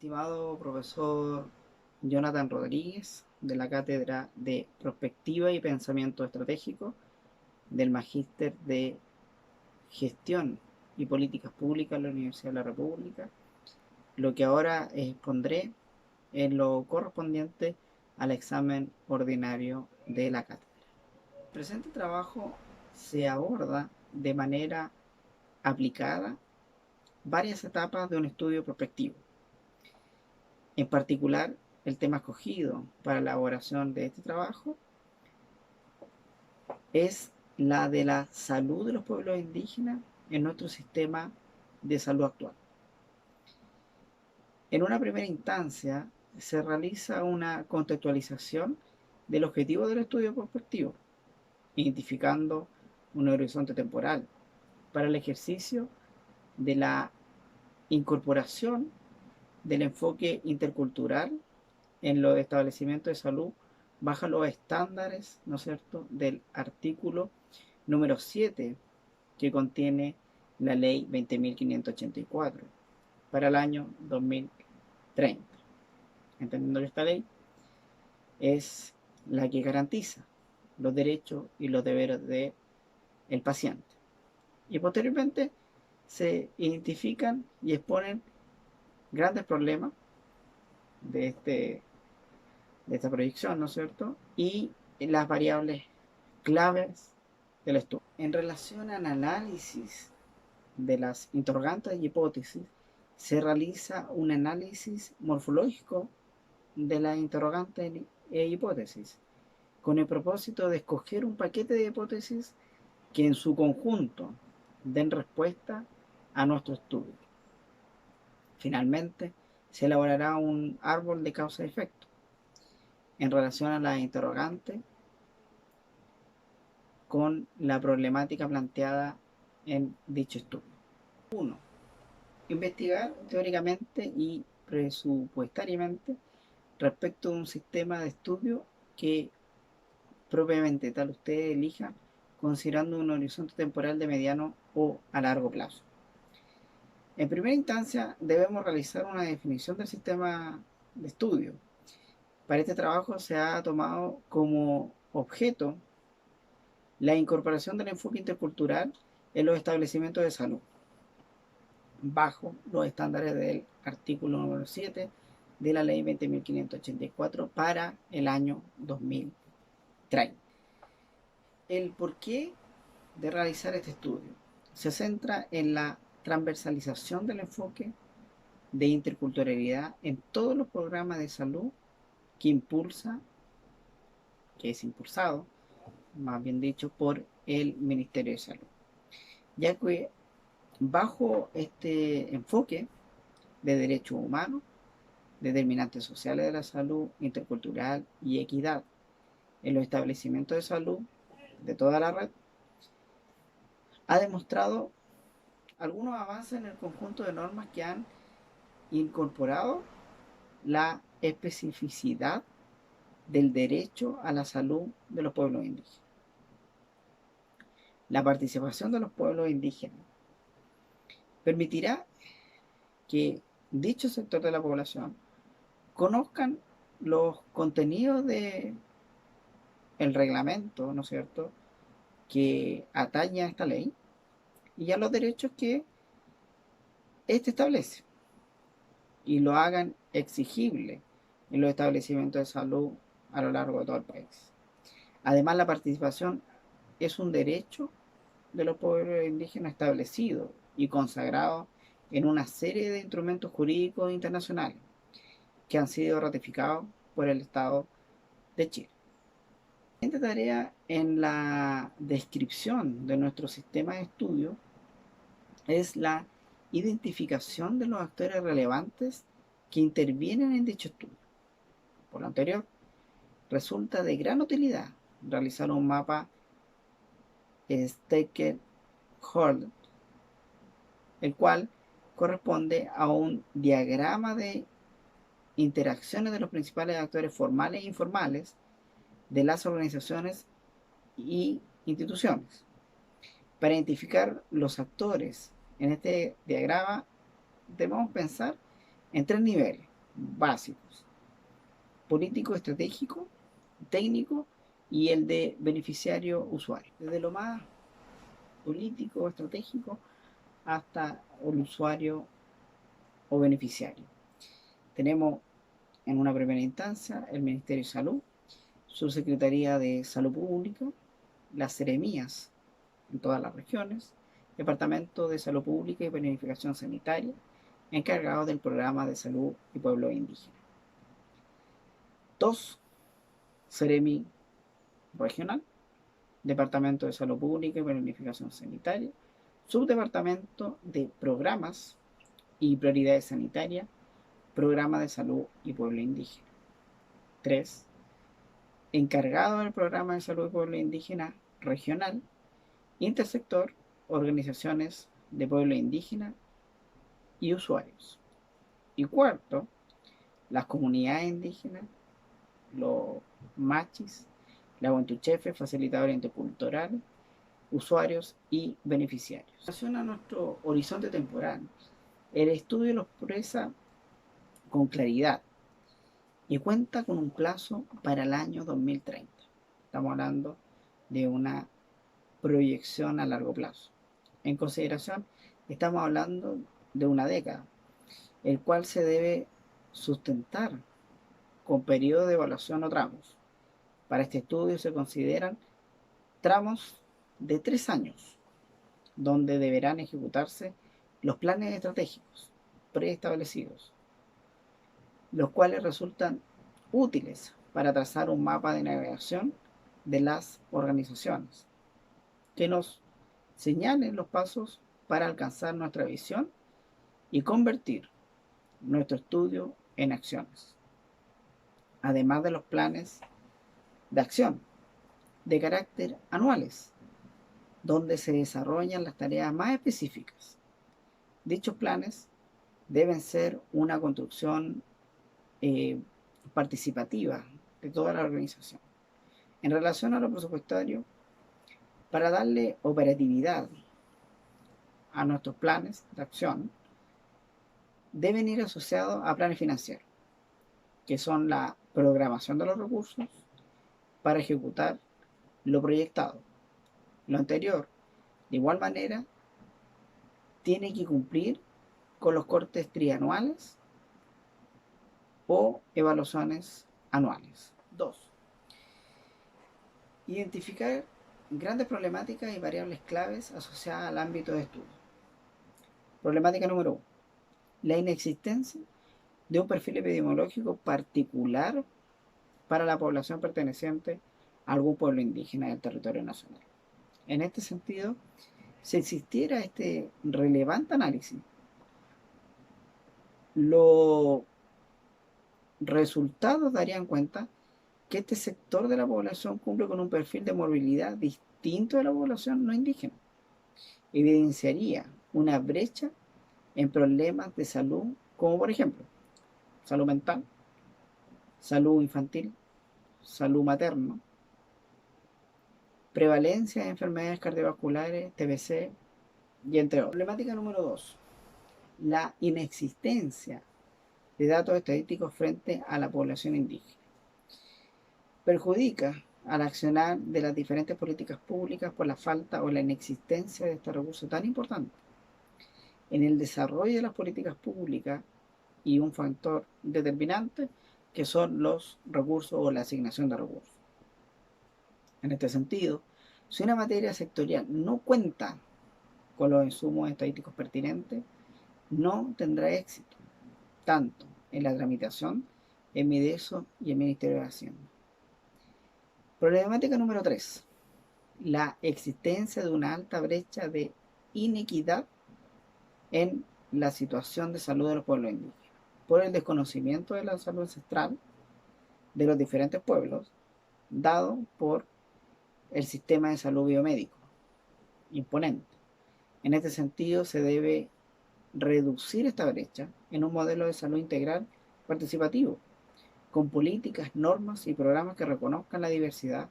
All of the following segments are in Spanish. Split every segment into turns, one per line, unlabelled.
Estimado profesor Jonathan Rodríguez, de la Cátedra de Prospectiva y Pensamiento Estratégico del Magíster de Gestión y Políticas Públicas de la Universidad de la República, lo que ahora expondré es lo correspondiente al examen ordinario de la cátedra. El presente trabajo se aborda de manera aplicada varias etapas de un estudio prospectivo. En particular, el tema escogido para la elaboración de este trabajo es la de la salud de los pueblos indígenas en nuestro sistema de salud actual. En una primera instancia, se realiza una contextualización del objetivo del estudio prospectivo, identificando un horizonte temporal para el ejercicio de la incorporación del enfoque intercultural en los establecimientos de salud bajo los estándares, ¿no es cierto?, del artículo número 7 que contiene la ley 20.584 para el año 2030. Entendiendo que esta ley es la que garantiza los derechos y los deberes del paciente. Y posteriormente se identifican y exponen grandes problemas de esta proyección, ¿no es cierto? Y las variables claves del estudio. En relación al análisis de las interrogantes y hipótesis, se realiza un análisis morfológico de las interrogantes e hipótesis, con el propósito de escoger un paquete de hipótesis que en su conjunto den respuesta a nuestro estudio. Finalmente, se elaborará un árbol de causa y efecto en relación a las interrogantes con la problemática planteada en dicho estudio. 1. Investigar teóricamente y presupuestariamente respecto de un sistema de estudio que propiamente tal usted elija, considerando un horizonte temporal de mediano o a largo plazo. En primera instancia, debemos realizar una definición del sistema de estudio. Para este trabajo se ha tomado como objeto la incorporación del enfoque intercultural en los establecimientos de salud, bajo los estándares del artículo número 7 de la ley 20.584 para el año 2030. El porqué de realizar este estudio se centra en la transversalización del enfoque de interculturalidad en todos los programas de salud que es impulsado, más bien dicho, por el Ministerio de Salud, ya que bajo este enfoque de derechos humanos, determinantes sociales de la salud intercultural y equidad en los establecimientos de salud de toda la red, ha demostrado algunos avances en el conjunto de normas que han incorporado la especificidad del derecho a la salud de los pueblos indígenas. La participación de los pueblos indígenas permitirá que dicho sector de la población conozcan los contenidos del reglamento, ¿no es cierto?, que atañe a esta ley y a los derechos que éste establece y lo hagan exigible en los establecimientos de salud a lo largo de todo el país. Además, la participación es un derecho de los pueblos indígenas establecido y consagrado en una serie de instrumentos jurídicos internacionales que han sido ratificados por el Estado de Chile. La siguiente tarea en la descripción de nuestro sistema de estudio es la identificación de los actores relevantes que intervienen en dicho estudio. Por lo anterior, resulta de gran utilidad realizar un mapa Stakeholder, el cual corresponde a un diagrama de interacciones de los principales actores formales e informales de las organizaciones y instituciones. Para identificar los actores en este diagrama debemos pensar en tres niveles. básicos: político, estratégico, técnico y el de beneficiario usuario. Desde lo más político, estratégico, hasta el usuario o beneficiario. Tenemos en una primera instancia el Ministerio de Salud, Subsecretaría de Salud Pública, las seremías en todas las regiones, Departamento de Salud Pública y Planificación Sanitaria, encargados del programa de salud y pueblos indígenas. 2. Seremi regional, Departamento de Salud Pública y Planificación Sanitaria, Subdepartamento de Programas y Prioridades Sanitarias, Programa de Salud y Pueblo Indígena. 3. Encargado del Programa de Salud y Pueblo Indígena regional, intersector, organizaciones de pueblo indígena y usuarios. Y 4. Las comunidades indígenas, los machis, la Huantuchefe, facilitadores interculturales, usuarios y beneficiarios. En relación a nuestro horizonte temporal, el estudio lo expresa con claridad y cuenta con un plazo para el año 2030. Estamos hablando de una proyección a largo plazo. En consideración, estamos hablando de una década, el cual se debe sustentar con periodo de evaluación o tramos. Para este estudio se consideran tramos de 3 años, donde deberán ejecutarse los planes estratégicos preestablecidos, los cuales resultan útiles para trazar un mapa de navegación de las organizaciones, que nos señalen los pasos para alcanzar nuestra visión y convertir nuestro estudio en acciones, además de los planes de acción de carácter anuales, donde se desarrollan las tareas más específicas. Dichos planes deben ser una construcción participativa de toda la organización. En relación a lo presupuestario, para darle operatividad a nuestros planes de acción, deben ir asociados a planes financieros, que son la programación de los recursos para ejecutar lo proyectado. Lo anterior, de igual manera, tiene que cumplir con los cortes trianuales o evaluaciones anuales. 2. Identificar grandes problemáticas y variables claves asociadas al ámbito de estudio. Problemática número 1. La inexistencia de un perfil epidemiológico particular para la población perteneciente a algún pueblo indígena del territorio nacional. En este sentido, si existiera este relevante análisis, los resultados darían cuenta que este sector de la población cumple con un perfil de morbilidad distinto de la población no indígena. Evidenciaría una brecha en problemas de salud, como por ejemplo, salud mental, salud infantil, salud materna, prevalencia de enfermedades cardiovasculares, TBC, y entre otros. Problemática número 2. La inexistencia de datos estadísticos frente a la población indígena. Perjudica al accionar de las diferentes políticas públicas por la falta o la inexistencia de este recurso tan importante en el desarrollo de las políticas públicas, y un factor determinante que son los recursos o la asignación de recursos. En este sentido, si una materia sectorial no cuenta con los insumos estadísticos pertinentes, no tendrá éxito, tanto en la tramitación en Mideso y el Ministerio de Hacienda. Problemática número 3. La existencia de una alta brecha de inequidad en la situación de salud de los pueblos indígenas, por el desconocimiento de la salud ancestral de los diferentes pueblos, dado por el sistema de salud biomédico imponente. En este sentido, se debe reducir esta brecha en un modelo de salud integral participativo, con políticas, normas y programas que reconozcan la diversidad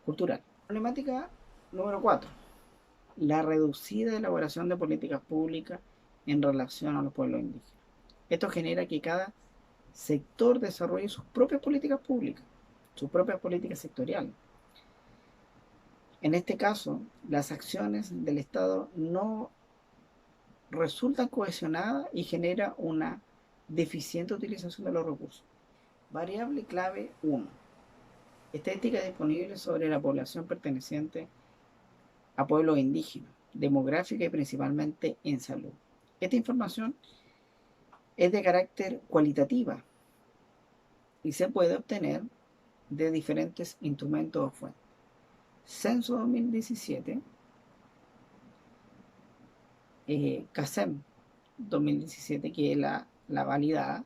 cultural. Problemática número 4. La reducida elaboración de políticas públicas en relación a los pueblos indígenas. Esto genera que cada sector desarrolle sus propias políticas públicas, sus propias políticas sectoriales. En este caso, las acciones del Estado no resultan cohesionadas y genera una deficiente utilización de los recursos. Variable clave 1. Estadística disponible sobre la población perteneciente a pueblos indígenas, demográfica y principalmente en salud. Esta información es de carácter cualitativa y se puede obtener de diferentes instrumentos o fuentes. Censo 2017, CASEM 2017, que es la validada,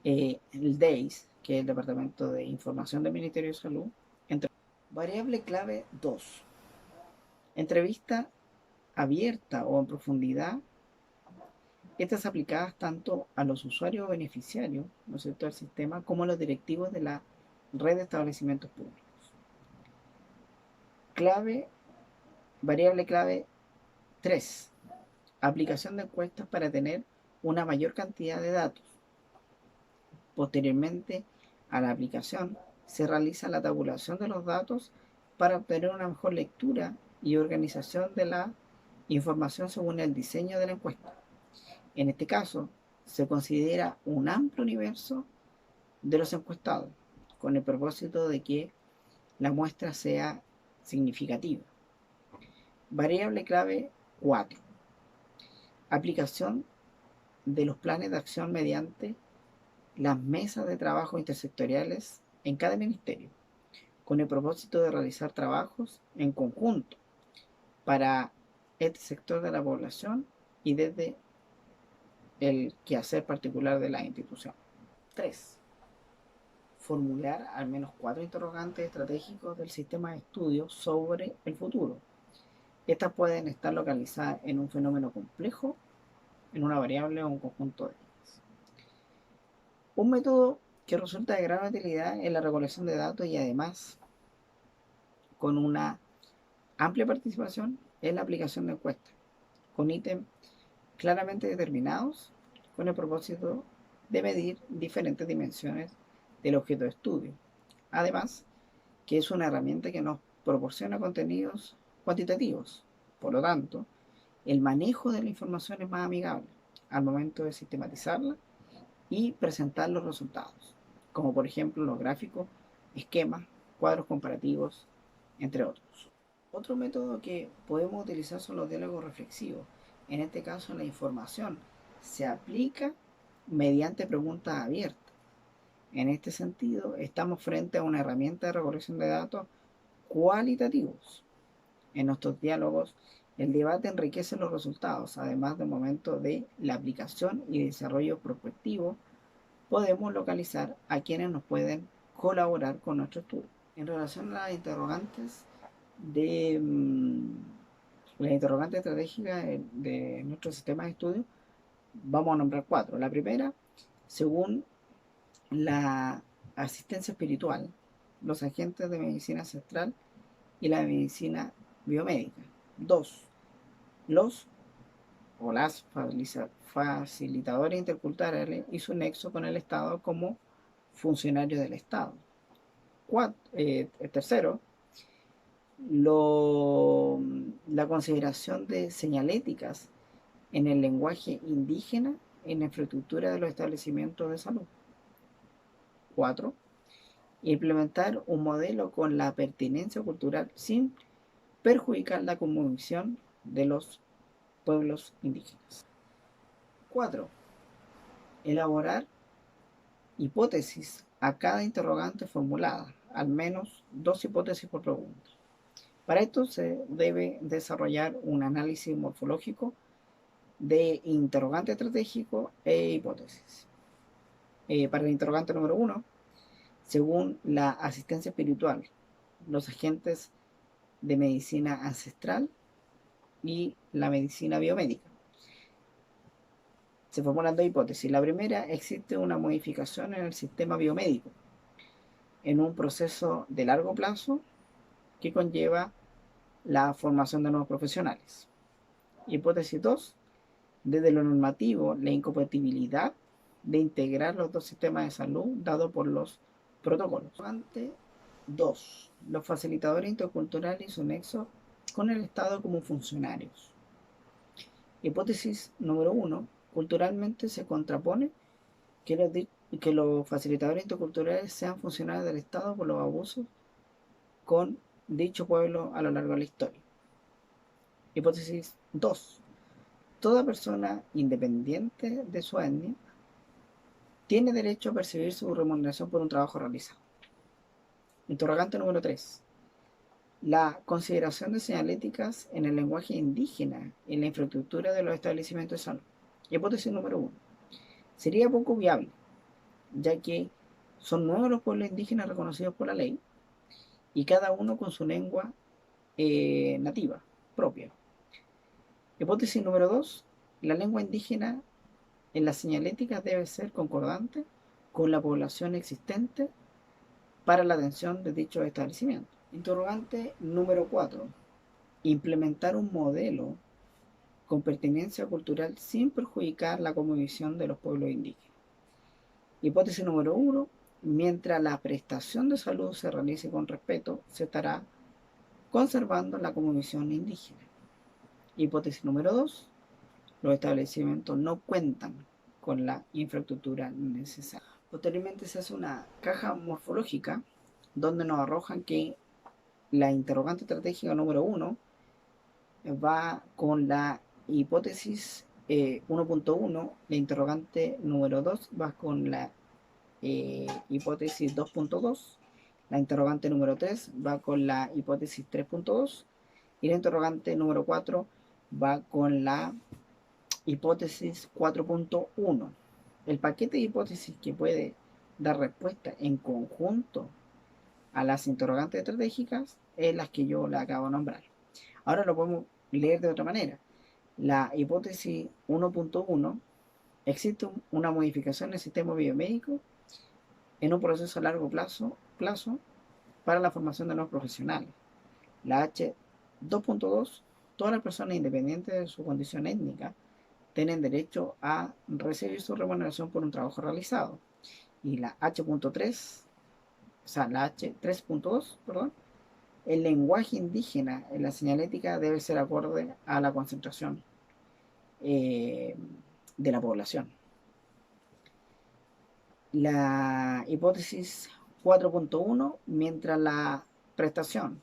el DEIS, que es el Departamento de Información del Ministerio de Salud. Variable clave 2. Entrevista abierta o en profundidad. Estas aplicadas tanto a los usuarios o beneficiarios, ¿no es cierto?, del sistema, como a los directivos de la red de establecimientos públicos. Variable clave 3. Aplicación de encuestas para tener una mayor cantidad de datos. Posteriormente a la aplicación se realiza la tabulación de los datos para obtener una mejor lectura y organización de la información según el diseño de la encuesta. En este caso, se considera un amplio universo de los encuestados, con el propósito de que la muestra sea significativa. Variable clave 4. Aplicación de los planes de acción mediante las mesas de trabajo intersectoriales en cada ministerio, con el propósito de realizar trabajos en conjunto para este sector de la población y desde el quehacer particular de la institución. 3. Formular al menos 4 interrogantes estratégicos del sistema de estudios sobre el futuro. Estas pueden estar localizadas en un fenómeno complejo, en una variable o un conjunto de ellas. Un método que resulta de gran utilidad en la recolección de datos y además con una amplia participación es la aplicación de encuestas, con ítems claramente determinados con el propósito de medir diferentes dimensiones del objeto de estudio. Además, que es una herramienta que nos proporciona contenidos cuantitativos. Por lo tanto, el manejo de la información es más amigable al momento de sistematizarla y presentar los resultados, como por ejemplo los gráficos, esquemas, cuadros comparativos, entre otros. Otro método que podemos utilizar son los diálogos reflexivos. En este caso, la información se aplica mediante preguntas abiertas. En este sentido, estamos frente a una herramienta de recolección de datos cualitativos. En nuestros diálogos, el debate enriquece los resultados, además del momento de la aplicación y desarrollo prospectivo, podemos localizar a quienes nos pueden colaborar con nuestro estudio. En relación a las interrogantes las interrogantes estratégicas de nuestro sistema de estudio, vamos a nombrar 4. La primera, según la asistencia espiritual, los agentes de medicina ancestral y la medicina biomédica. 2. Los o las facilitadores interculturales y su nexo con el Estado como funcionarios del Estado. Tercero, la consideración de señaléticas en el lenguaje indígena en la infraestructura de los establecimientos de salud. 4. Implementar un modelo con la pertinencia cultural sin perjudicar la cosmovisión de los pueblos indígenas. 4. Elaborar hipótesis a cada interrogante formulada, al menos 2 hipótesis por pregunta. Para esto se debe desarrollar un análisis morfológico de interrogante estratégico e hipótesis. Para el interrogante número 1, según la asistencia espiritual, los agentes de medicina ancestral y la medicina biomédica. Se formulan 2 hipótesis. La primera, existe una modificación en el sistema biomédico en un proceso de largo plazo que conlleva la formación de nuevos profesionales. Hipótesis 2, desde lo normativo, la incompatibilidad de integrar los dos sistemas de salud dados por los protocolos. 2. Los facilitadores interculturales y su nexo con el Estado como funcionarios. Hipótesis número 1. Culturalmente se contrapone que los facilitadores interculturales sean funcionarios del Estado por los abusos con dicho pueblo a lo largo de la historia. Hipótesis 2. Toda persona independiente de su etnia tiene derecho a percibir su remuneración por un trabajo realizado. Interrogante número 3. La consideración de señaléticas en el lenguaje indígena en la infraestructura de los establecimientos de salud. Hipótesis número 1. Sería poco viable, ya que son 9 los pueblos indígenas reconocidos por la ley y cada uno con su lengua nativa propia. Hipótesis número 2. La lengua indígena en las señaléticas debe ser concordante con la población existente para la atención de dichos establecimientos. Interrogante número 4. Implementar un modelo con pertinencia cultural sin perjudicar la cosmovisión de los pueblos indígenas. Hipótesis número 1. Mientras la prestación de salud se realice con respeto, se estará conservando la cosmovisión indígena. Hipótesis número 2. Los establecimientos no cuentan con la infraestructura necesaria. Posteriormente se hace una caja morfológica donde nos arrojan que la interrogante estratégica número 1 va con la hipótesis 1.1, la interrogante número 2 va con la hipótesis 2.2, la interrogante número 3 va con la hipótesis 3.2 y la interrogante número 4 va con la hipótesis 4.1. El paquete de hipótesis que puede dar respuesta en conjunto a las interrogantes estratégicas es las que yo le acabo de nombrar. Ahora lo podemos leer de otra manera. La hipótesis 1.1, existe una modificación del sistema biomédico en un proceso a largo plazo para la formación de nuevos profesionales. La H2.2, todas las personas independientes de su condición étnica tienen derecho a recibir su remuneración por un trabajo realizado. Y la H.3, o sea, la H3.2, perdón, el lenguaje indígena en la señalética debe ser acorde a la concentración de la población. La hipótesis 4.1, mientras la prestación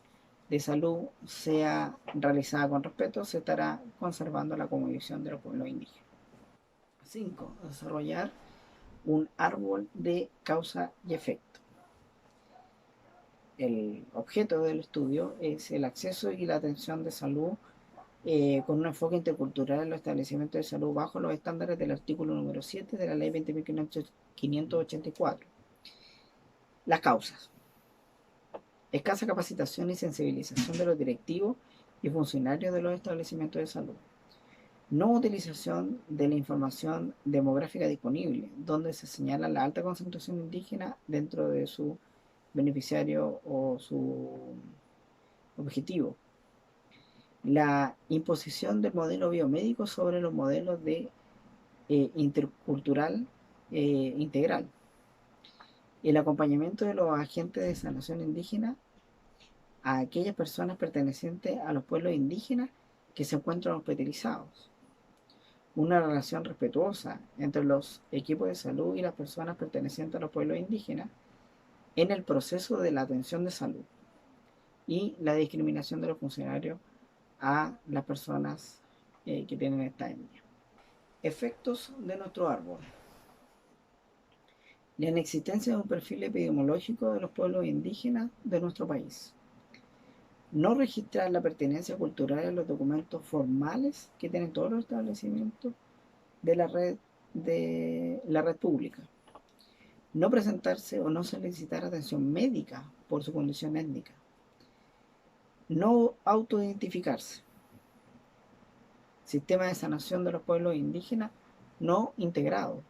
de salud sea realizada con respeto, se estará conservando la cosmovisión de los pueblos indígenas. 5. Desarrollar un árbol de causa y efecto. El objeto del estudio es el acceso y la atención de salud con un enfoque intercultural en los establecimientos de salud bajo los estándares del artículo número 7 de la ley 20.584. Las causas. Escasa capacitación y sensibilización de los directivos y funcionarios de los establecimientos de salud. No utilización de la información demográfica disponible, donde se señala la alta concentración indígena dentro de su beneficiario o su objetivo. La imposición del modelo biomédico sobre los modelos de intercultural integral. El acompañamiento de los agentes de sanación indígena a aquellas personas pertenecientes a los pueblos indígenas que se encuentran hospitalizados. Una relación respetuosa entre los equipos de salud y las personas pertenecientes a los pueblos indígenas en el proceso de la atención de salud y la discriminación de los funcionarios a las personas que tienen esta etnia. Efectos de nuestro árbol. La inexistencia de un perfil epidemiológico de los pueblos indígenas de nuestro país. No registrar la pertenencia cultural en los documentos formales que tienen todos los establecimientos de la red pública. No presentarse o no solicitar atención médica por su condición étnica. No autoidentificarse. Sistema de sanación de los pueblos indígenas no integrado.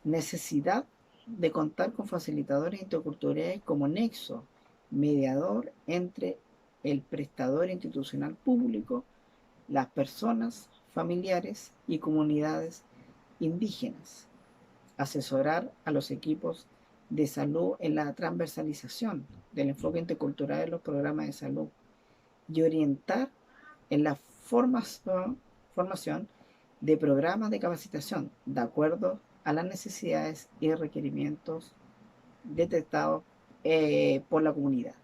Necesidad de contar con facilitadores interculturales como nexo mediador entre el prestador institucional público, las personas, familiares y comunidades indígenas asesorar a los equipos de salud en la transversalización del enfoque intercultural de los programas de salud y orientar en la formación de programas de capacitación de acuerdo a las necesidades y requerimientos detectados por la comunidad.